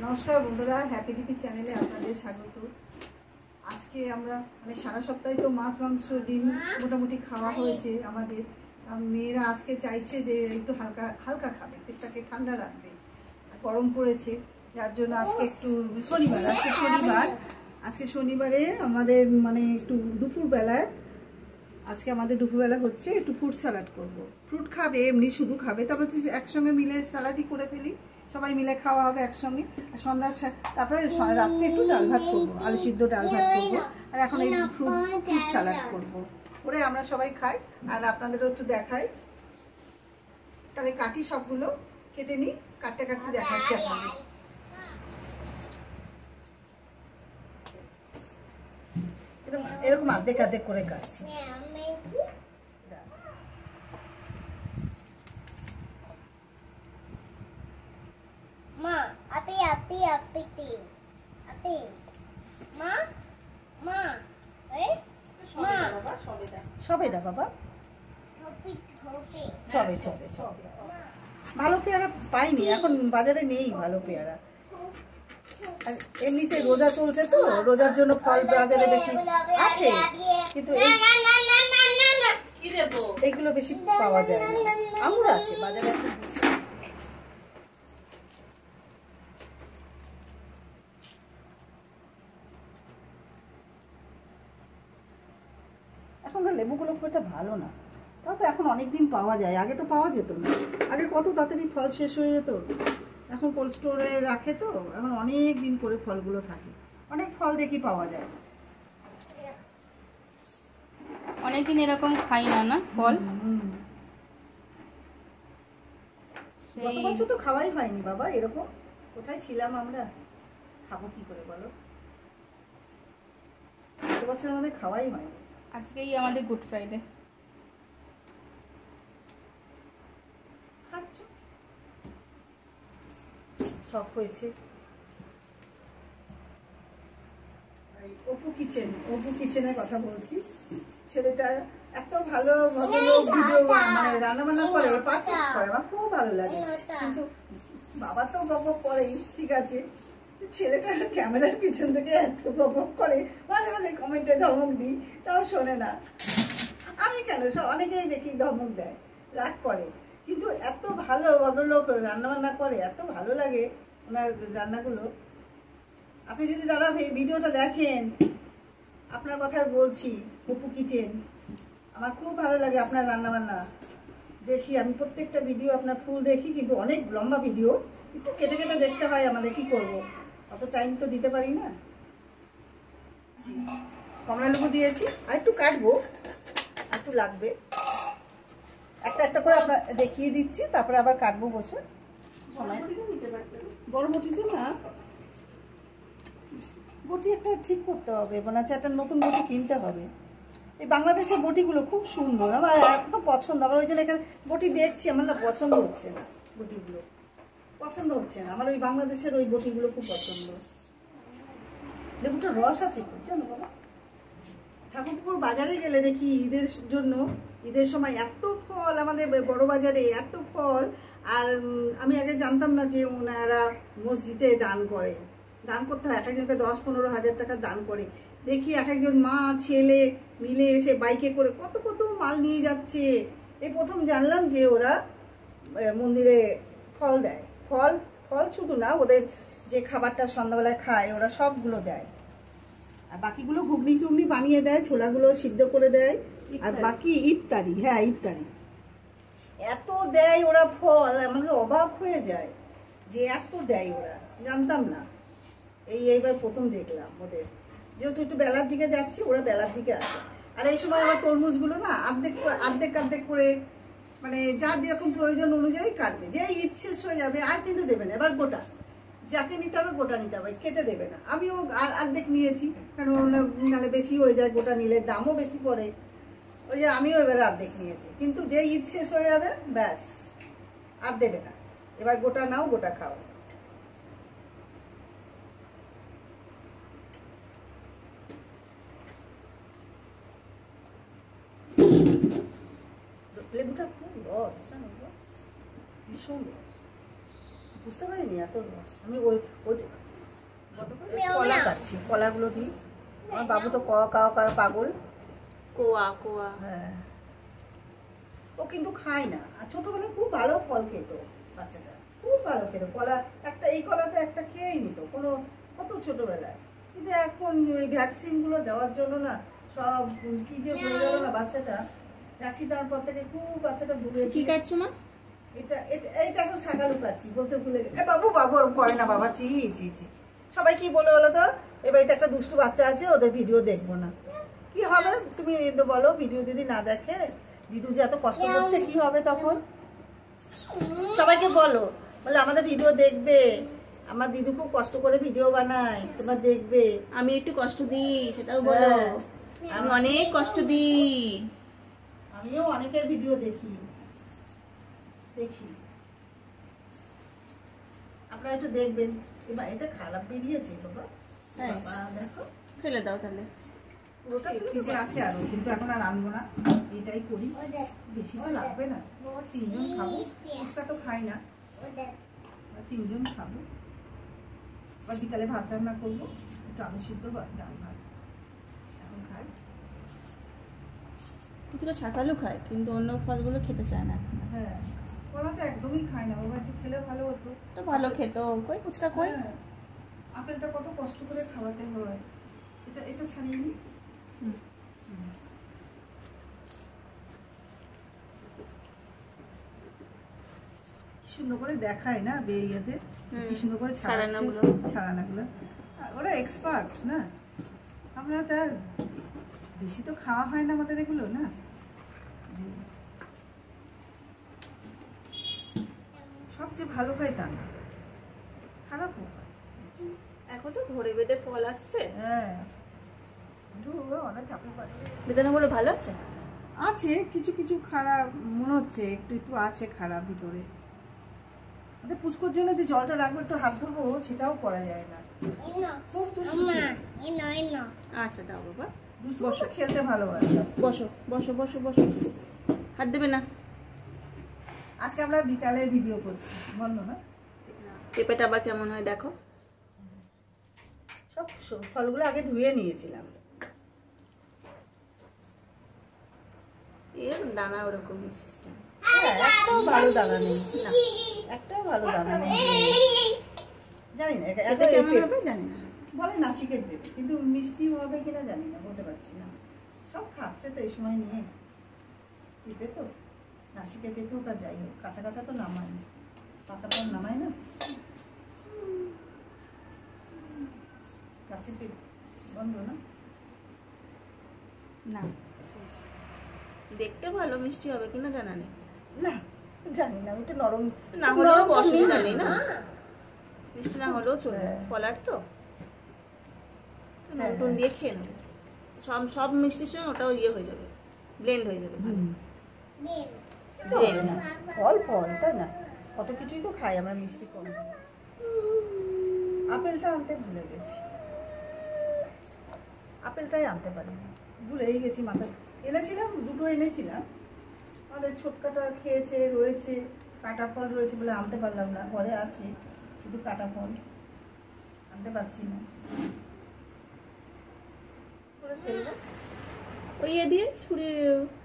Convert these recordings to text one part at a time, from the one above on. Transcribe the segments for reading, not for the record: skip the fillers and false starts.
নমস্কার বন্ধুরা, happy DP চ্যানেলে আপনাদের স্বাগত। আজকে আমরা মানে সারা সপ্তাহে তো মাছ মাংস ডিম মোটামুটি খাওয়া হয়েছে আমাদের। মেয়েরা আজকে চাইছে যে একটু হালকা হালকা খাবে, পেটটাকে ঠান্ডা রাখবে, গরম পড়েছে যার জন্য আজকে একটু আজকে শনিবারে আমাদের মানে একটু দুপুরবেলায় দুপুরবেলা হচ্ছে একটু ফ্রুট স্যালাড করব। ফ্রুট খাবে, এমনি শুধু খাবে, তবে একসঙ্গে মিলে স্যালাডই করে ফেলি, সবাই মিলে খাওয়া হবে একসঙ্গে। আর সন্ধ্যা তারপরে রাত্রে একটু ডাল ভাত করবো, আলু সিদ্ধ ডাল ভাত করবো। আর এখন এই ফ্রুট স্যালাড করবো, করে আমরা সবাই খাই আর আপনাদেরও একটু দেখাই। তাহলে কাটি, সবগুলো কেটে নিই, কাটতে কাটতে দেখাচ্ছি আপনাদের। এরকম আর্ধেক আর্ধেক করে কাটছি। সবেদা বাবা, চবে চবে চবে। ভালো পেয়ারা পাইনি এখন, বাজারে নেই ভালো পেয়ারা। আর এমনিতে রোজা চলছে তো, রোজার জন্য ফল বাজারে বেশি আছে, কিন্তু এইগুলো বেশি পাওয়া যায় না। আঙুর আছে বাজারে। এখনকার লেবুগুলো খুব একটা ভালো না, তাও তো এখন অনেকদিন পাওয়া যায়, আগে তো পাওয়া যেত না। আগে কত তাড়াতাড়ি ফল শেষ হয়ে যেত, এখন কোল্ড স্টোরে রাখে তো এখন অনেক দিন করে ফলগুলো থাকে। অনেক ফল দেখি পাওয়া যায়, অনেকদিন এরকম খাই না ফল। গত বছর তো খাওয়াই হয়নি বাবা, এরকম কোথায় ছিলাম আমরা, খাবো কি করে বলো? গত বছর আমাদের খাওয়াই হয়নি। আজকেই আমাদের গুড ফ্রাইডে। খাচ্ছ সব হয়েছে। অপু কিচেনের কথা বলছি। ছেলেটা এত ভালো ভিডিও মানে রান্না বান্না করে, পারফেক্ট করে, আমার খুব ভালো লাগে। কিন্তু বাবা তো বকবক করেই, ঠিক আছে, ছেলেটা ক্যামেরার পিছন থেকে এত বকবক করে, মাঝে মাঝে কমেন্টে ধমক দিই, তাও শোনে না। আমি কেন, অনেকেই দেখি ধমক দেয়, রাগ করে, কিন্তু এত ভালো ভদ্রলোক রান্না বান্না করে, এত ভালো লাগে ওনার রান্নাগুলো। আপনি যদি দাদা ভিডিওটা দেখেন, আপনার কথা বলছি, অপু কিচেন, আমার খুব ভালো লাগে আপনার রান্না বান্না দেখি। আমি প্রত্যেকটা ভিডিও আপনার ফুল দেখি, কিন্তু অনেক লম্বা ভিডিও, একটু কেটে কেটে দেখতে হয় আমাদের, কি করব, অত টাইম তো দিতে পারি না। কমলা লেবু দিয়েছি, আর একটু কাটবো, আর একটু লাগবে, একটা একটা করে আপনার দেখিয়ে দিচ্ছি, তারপরে আবার কাটবো বসে। সময় বড় বটিটা না, বটি একটা ঠিক করতে হবে, মনে হচ্ছে একটা নতুন বটি কিনতে হবে। এই বাংলাদেশের বটিগুলো খুব সুন্দর, আমার এত পছন্দ। আমার ওই জন্য এখানে বটি দেখছি, আমার না পছন্দ হচ্ছে না, বটিগুলো পছন্দ হচ্ছে না আমার। ওই বাংলাদেশের ওই বটিগুলো খুব পছন্দ। লেবুটার রস আছে খুব, জানো বাবা। ঠাকুরপুকুর বাজারে গেলে দেখি ঈদের জন্য, ঈদের সময় এত ফল, আমাদের বড় বাজারে এত ফল। আর আমি আগে জানতাম না যে ওনারা মসজিদে দান করে, দান করতে হয়, এক একজনকে 10-15 হাজার টাকা দান করে। দেখি এক একজন মা ছেলে মিলে এসে বাইকে করে কত কত মাল নিয়ে যাচ্ছে। এই প্রথম জানলাম যে ওরা মন্দিরে ফল দেয়। ফল ফল শুধু না, ওদের যে খাবারটা সন্ধ্যাবেলায় খায় ওরা সবগুলো দেয়, আর বাকিগুলো ঘুগনি টুগনি বানিয়ে দেয়, ছোলাগুলো সিদ্ধ করে দেয়, আর বাকি ইফতারি। হ্যাঁ, ইফতারি এত দেয় ওরা ফল, আমাদের অবাক হয়ে যায় যে এত দেয় ওরা, জানতাম না। এইবার প্রথম দেখলাম ওদের, যেহেতু একটু বেলার দিকে যাচ্ছি, ওরা বেলার দিকে আসে। আর এই সময় আবার তরমুজগুলো না আর্ধেক করে, মানে যার যেরকম প্রয়োজন অনুযায়ী কাটবে, যে ঈদ শেষ হয়ে যাবে আর কিন্তু দেবে না, এবার গোটা, যাকে নিতে হবে গোটা নিতে হবে, কেটে দেবে না। আমিও অর্ধেক নিয়েছি, কারণ নাহলে বেশি হয়ে যায়, গোটা নিলে দামও বেশি পড়ে, ওই যে আমিও এবারে অর্ধেক নিয়েছি। কিন্তু যে ঈদ শেষ হয়ে যাবে ব্যাস আর দেবে না, এবার গোটা নাও, গোটা খাও। ভীষণ রস, বুঝতে পারিনি এত রস। আমি ওই ওই কলা কাটছি, কলাগুলো দিই। আমার বাবু তো কাওয়া পাগল। কোয়া কোয়া। হ্যাঁ, ও কিন্তু খায় না। আর ছোটবেলায় খুব ভালো ফল খেত বাচ্চাটা, খুব ভালো খেত। কলা একটা, এই কলাতে একটা খেয়েই নিত কোনো, কত ছোটবেলায়। কিন্তু এখন ওই ভ্যাকসিনগুলো দেওয়ার জন্য না সব কি যে হয়ে গেল না বাচ্চাটা। ভ্যাকসিন দেওয়ার পর থেকে খুব বাচ্চাটা ভুলে। কি কাটছো মা? এইটা এখন শাকালু কাটছি, বলতে ভুলে গেছি। বাবু ওরকম করে না বাবা, চি। সবাই কি বলে বলো তো, এ বাড়িতে একটা দুষ্টু বাচ্চা আছে, ওদের ভিডিও দেখবো না। কি হবে তুমি বলো, ভিডিও যদি না দেখে, দিদু যে এত কষ্ট করছে কি হবে তখন? সবাইকে বলো, বলে আমাদের ভিডিও দেখবে, আমার দিদু খুব কষ্ট করে ভিডিও বানায়, তোমরা দেখবে। আমি একটু কষ্ট দিই সেটাও বলো। আমি অনেক কষ্ট দিই। আমিও অনেকের ভিডিও দেখি। আপনারা একটু দেখবেন। এবার এটা খারাপ বেরিয়েছে বাবা। হ্যাঁ, দেখো ফেলে দাও তাহলে। ফ্রিজে আছে আরো, কিন্তু এখন আর আনবো না, এটাই করি। বেশি তো লাগবে না, 3 জন খাবো। ফুচকা তো খাই না, 3 জন খাবো। আবার বিকালে ভাত রান্না করবো, একটু আলু সিদ্ধ ডাল ভাত এখন খাই। ফুচকা ছাকালও খায়, কিন্তু অন্য ফলগুলো খেতে চায় না। হ্যাঁ, ওরা তো একদমই খায় না। বাবা একটু খেলে ভালো হতো। তো ভালো খেত, কই ফুচকা কই। হ্যাঁ, আপেলটা কত কষ্ট করে খাওয়াতে হয়। এটা ছাড়িয়ে নি। সুন্দর করে দেখায় না বেরিয়েতে, কি সুন্দর করে ছাড়ানাগুলো। ওরা এক্সপার্ট না, আমরা তার বেশি তো খাওয়া হয় না আমাদের এগুলো না। সবচেয়ে ভালো হয় তা না, খারাপও হয়। এখন তো ধরে বেঁধে ফল আসছে। হ্যাঁ, অনেক চাপে পারে। বেদানাগুলো ভালো আছে? আছে কিছু কিছু খারাপ মনে হচ্ছে, একটু আছে খারাপ ভিতরে। আমাদের পুচকোর জন্য যে জলটা রাখবো, একটু হাত ধরবো, সেটাও করা যায় না। খুব দুষ্টু ছিল। আচ্ছা দাও বাবা, বসো, খেলতে ভালোবাসে। বসো বসো বসো বসো, হাত দেবে না। আজকে আমরা বিকালে ভিডিও করছি, বন্ধ না। পেঁপেটা আবার কেমন হয় দেখো। সব ফলগুলো আগে ধুয়ে নিয়েছিলাম। এর দানা ওরকমই সিস্টেম। একটাও ভালো দানা নেই, না একটাও ভালো দানা নেই। জানি না এটা কেমন হবে জানি না। বলে নাসিকের পেঁপে, কিন্তু মিষ্টি হবে কিনা জানি না, বলতে পারছি না। সব খাচ্ছে তো এই সময় নিয়ে পেঁপে, তো নাসিকের পেঁপে হোক আর যাই হোক, কাঁচা কাঁচা তো নামায় না, পাকা তো নামায় না। কাছে পেঁপে বন্ধ না। না দেখতে ভালো, মিষ্টি হবে কিনা জানা নেই। না জানি না, ওটা নরম না হলেও অসুবিধা নেই না, মিষ্টি না হলেও চলবে, ফলার তো নুন দিয়ে খেয়ে নেবে। সব মিষ্টির সঙ্গে ওটাও ইয়ে হয়ে যাবে, ব্লেন্ড হয়ে যাবে। ফল তাই না, কত কিছুই তো খাই আমরা, মিষ্টি কম। আপেলটা আনতে ভুলে গেছি, আপেলটাই আনতে পারিনি, ভুলেই গেছি। মাথায় এনেছিলাম, 2টো এনেছিলাম। আমাদের ছোটকাটা খেয়েছে, রয়েছে কাটা ফল রয়েছে বলে আনতে পারলাম না। ঘরে আছে শুধু কাটা ফল, আনতে পারছি না। ওই ইয়ে দিয়ে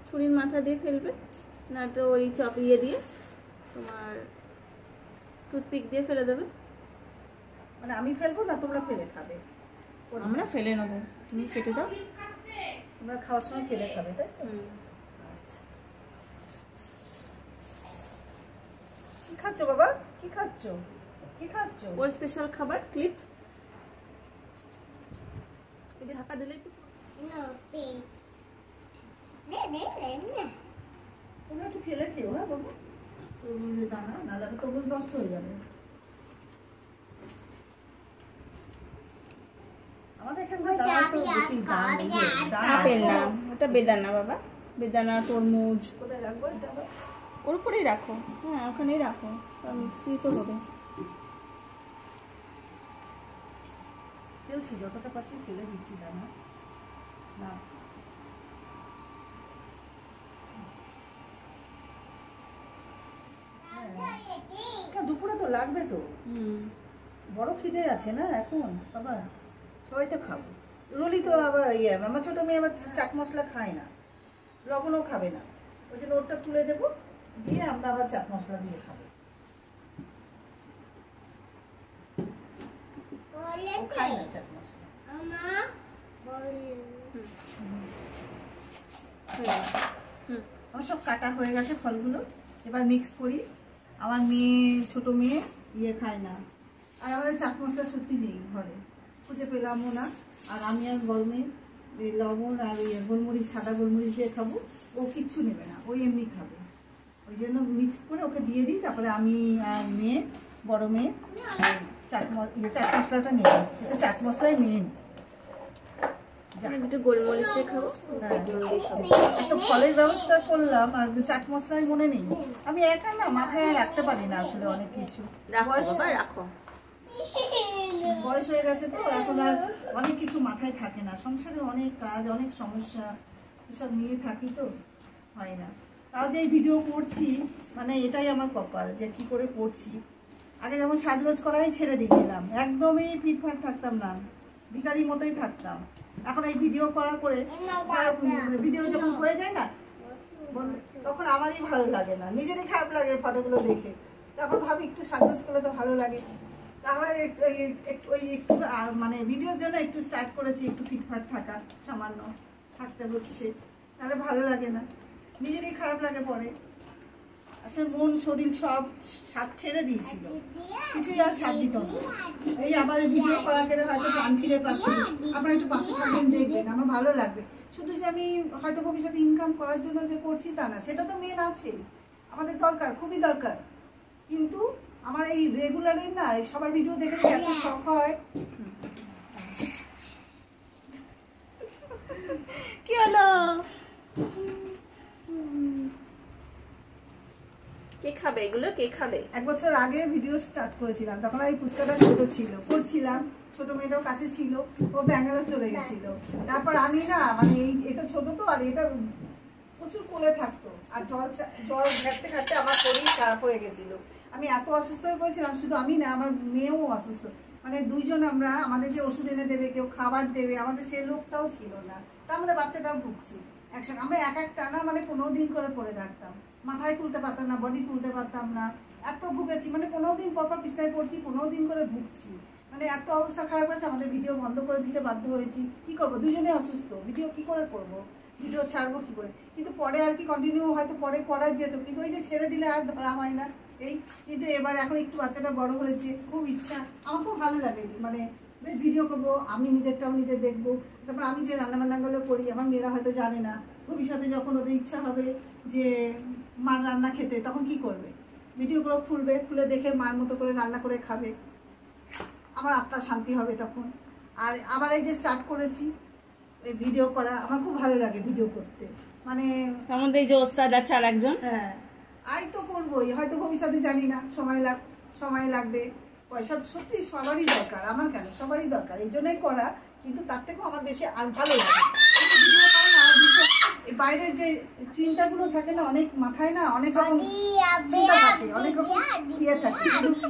ছুরির মাথা দিয়ে ফেলবে, না তো ওই চপ ইয়ে দিয়ে তোমার টুথপিক দিয়ে ফেলে দেবে। মানে আমি ফেলবো না, তোমরা ফেলে খাবে? আমরা ফেলে নেবো, তুমি কেটে দাও। তোমরা খাওয়ার সময় ফেলে খাবে, তাই তো? আচ্ছা, কি খাচ্ছ বাবা, কি খাচ্ছ? ওর স্পেশাল খাবার ক্লিপ। ঢাকা দিলে তোমরা একটু ফেলে খেও। হ্যাঁ বাবু, তরমুজের দানা, নাহলে তরমুজ নষ্ট হয়ে যাবে। আমাদের এখানকার দানা তো বেশি দাম নেই। আপেল না, ওটা বেদানা বাবা, বেদানা তরমুজ। কোথায় রাখবো এটা আবার? ওর উপরেই রাখো। হ্যাঁ ওখানেই রাখো, মিক্সি তো হবে। ফেলছি, যতটা পাচ্ছি ফেলে দিচ্ছি দানা। না তো লাগবে তো, হুম। বড় খিদে আছে না এখন সবাই তো খাবো। রুলি তো আবার আমার ছোটো মেয়ে আবার চাট মশলা খায় না, লবণও খাবে না, ওই জন্য ওটা তুলে দেবো, দিয়ে আমরা আবার চাট মশলা দিয়ে খাবো। ও খায় না চাট মশলা। আমার সব কাটা হয়ে গেছে ফলগুলো, এবার মিক্স করি। আমার মেয়ে, ছোটো মেয়ে খায় না, আর আমাদের চাট মশলা সত্যি নেই ঘরে, খুঁজে পেলামও না। আর আমি আর গরমে লবণ আর গোলমরিচ, সাদা গোলমরিচ দিয়ে খাবো, ও কিচ্ছু নেবে না, ওই এমনি খাবে। ওই জন্য মিক্স করে ওকে দিয়ে দিই, তারপরে আমি আর মেয়ে, বড় মেয়ে চাট মশলাটা নিয়ে নিই, এটা চাট মশলাই মেন। একটু গোলমরিচ দিয়ে খাবো, একটা ফলের ব্যবস্থা করলাম আর চাট মশলায় মনে নেই। আমি একা না, মাথায় রাখতে পারি না আসলে অনেক কিছু, বয়স হয়ে গেছে তো, এখন আর অনেক কিছু মাথায় থাকে না, সংসারে অনেক কাজ, অনেক সমস্যা, এসব নিয়ে থাকি তো হয় না। তাও যে এই ভিডিও করছি, মানে এটাই আমার কপাল যে কি করে করছি। আগে যেমন সাজগোজ করাই ছেড়ে দিয়েছিলাম, একদমই ফিটফাট থাকতাম না, ভিখারির মতোই থাকতাম। এখন এই ভিডিও করা করে ভিডিও যখন হয়ে যায় না, তখন আমারই ভালো লাগে না, নিজেরই খারাপ লাগে ফটোগুলো দেখে। তারপর ভাবি একটু সাজগোজ করলে তো ভালো লাগে, তাহলে ওই একটু মানে ভিডিওর জন্য একটু স্টার্ট করেছি, একটু ফিটফাট থাকা, সামান্য থাকতে হচ্ছে, তাহলে ভালো লাগে না, নিজেরই খারাপ লাগে পরে। আসলে মন শরীর সব সাথ ছেড়ে দিয়েছিল, কিছুই আর সাথ দিত না। এই আবার ভিডিও করা গেলে হয়তো প্রাণ ফিরে পাচ্ছি, আপনারা একটু পাশে থাকবেন, দেখবেন, আমার ভালো লাগবে। শুধু যে আমি হয়তো ভবিষ্যতে ইনকাম করার জন্য যে করছি তা না, সেটা তো মেন আছে, আমাদের দরকার, খুবই দরকার। কিন্তু আমার এই রেগুলারই না, সবার ভিডিও দেখে দেখে এত শখ হয়। কি হলো? কে খাবে এগুলো? কে খাবে? 1 বছর আগে ভিডিও স্টার্ট করেছিলাম, তখন আমি ফুচকাটা ছোট ছিল, করছিলাম, ছোট মেয়েটাও কাছে ছিল, ও ব্যাঙ্গালোর চলে গেছিল। তারপর আমি না, মানে এটা ছোট তো, আর এটা প্রচুর কোলে থাকতো, আর জল ঘাটতে ঘাটতে আমার শরীর খারাপ হয়ে গেছিল, আমি এত অসুস্থ হয়ে পড়েছিলাম। শুধু আমি না, আমার মেয়েও অসুস্থ, মানে দুইজন আমরা, আমাদের যে ওষুধ এনে দেবে, কেউ খাবার দেবে, আমাদের সেই লোকটাও ছিল না, তার মধ্যে বাচ্চাটাও ভুগছি একসঙ্গে। আমরা এক টানা মানে 15 দিন করে পড়ে থাকতাম, মাথায় তুলতে পারতাম না, বডি তুলতে পারতাম না, এত ভুগেছি, মানে 15 দিন পর বিছানায় পড়ছি, 15 দিন করে ভুগছি, মানে এত অবস্থা খারাপ হয়েছে। আমাদের ভিডিও বন্ধ করে দিতে বাধ্য হয়েছি, কি করবো, দুজনে অসুস্থ, ভিডিও কি করে করব, ভিডিও ছাড়বো কি করে। কিন্তু পরে আর কি কন্টিনিউ হয়তো পরে করা যেত, কিন্তু ওই যে ছেড়ে দিলে আর ধরা হয় না এই। কিন্তু এবার এখন একটু বাচ্চাটা বড় হয়েছে, খুব ইচ্ছা, আমার খুব ভালো লাগে, মানে বেশ ভিডিও করবো, আমি নিজেরটাও নিজে দেখবো। তারপর আমি যে রান্নাবান্নাগুলো করি, আমার মেয়েরা হয়তো জানে না, ভবিষ্যতে যখন ওদের ইচ্ছা হবে যে মার রান্না খেতে, তখন কি করবে, ভিডিওগুলো খুলে দেখে মার মতো করে রান্না করে খাবে, আমার আত্মার শান্তি হবে তখন। আর আবার এই যে স্টার্ট করেছি এই ভিডিও করা, আমার খুব ভালো লাগে ভিডিও করতে, মানে আমাদের এই যে ওস্তাদ আছে আর একজন, হ্যাঁ আই তো করবোই, হয়তো ভবিষ্যতে জানি না, সময় লাগবে, পয়সা সত্যি সবারই দরকার, আমার কেন, সবারই দরকার, এই জন্যই করা। কিন্তু তার থেকেও আমার বেশি আর ভালো লাগে ভিডিও করা না, বাইরের যে চিন্তাগুলো থাকে না, অনেক মাথায় না অনেক রকম চিন্তা থাকে, অনেক রকম ইয়ে থাকে,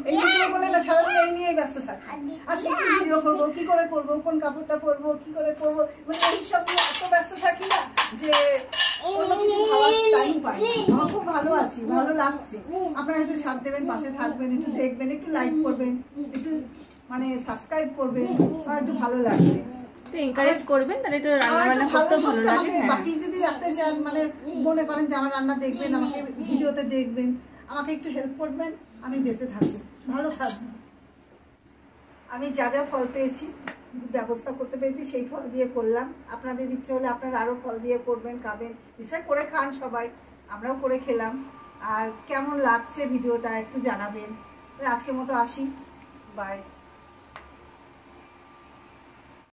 এই ভিডিও বলে না সারাদিন এই নিয়েই ব্যস্ত থাকে। আজকে কি ভিডিও করবো, কি করে করবো, কোন কাপড়টা পরবো, কি করে করবো, মানে এইসব নিয়ে এত ব্যস্ত থাকি না যে টাইম পাই। আমার খুব ভালো আছি, ভালো লাগছে। আপনারা একটু সাথ দেবেন, পাশে থাকবেন, একটু দেখবেন, একটু লাইক করবেন, একটু মানে সাবস্ক্রাইব করবেন, আর একটু ভালো লাগবে, একটু এনকারেজ করবেন, তাহলে একটু রান্না বান্না করতে ভালো লাগে। বাঁচিয়ে যদি রাখতে চান, মানে মনে করেন যে আমার রান্না দেখবেন, আমাকে ভিডিওতে দেখবেন, আমাকে একটু হেল্প করবেন, আমি বেঁচে থাকবো, ভালো থাকবো। আমি যা যা ফল পেয়েছি, ব্যবস্থা করতে পেরেছি, সেই ফল দিয়ে করলাম। আপনাদের ইচ্ছে হলে আপনারা আরও ফল দিয়ে করবেন, খাবেন, নিশ্চয় করে খান সবাই, আমরাও করে খেলাম। আর কেমন লাগছে ভিডিওটা একটু জানাবেন। আজকের মতো আসি, বাই।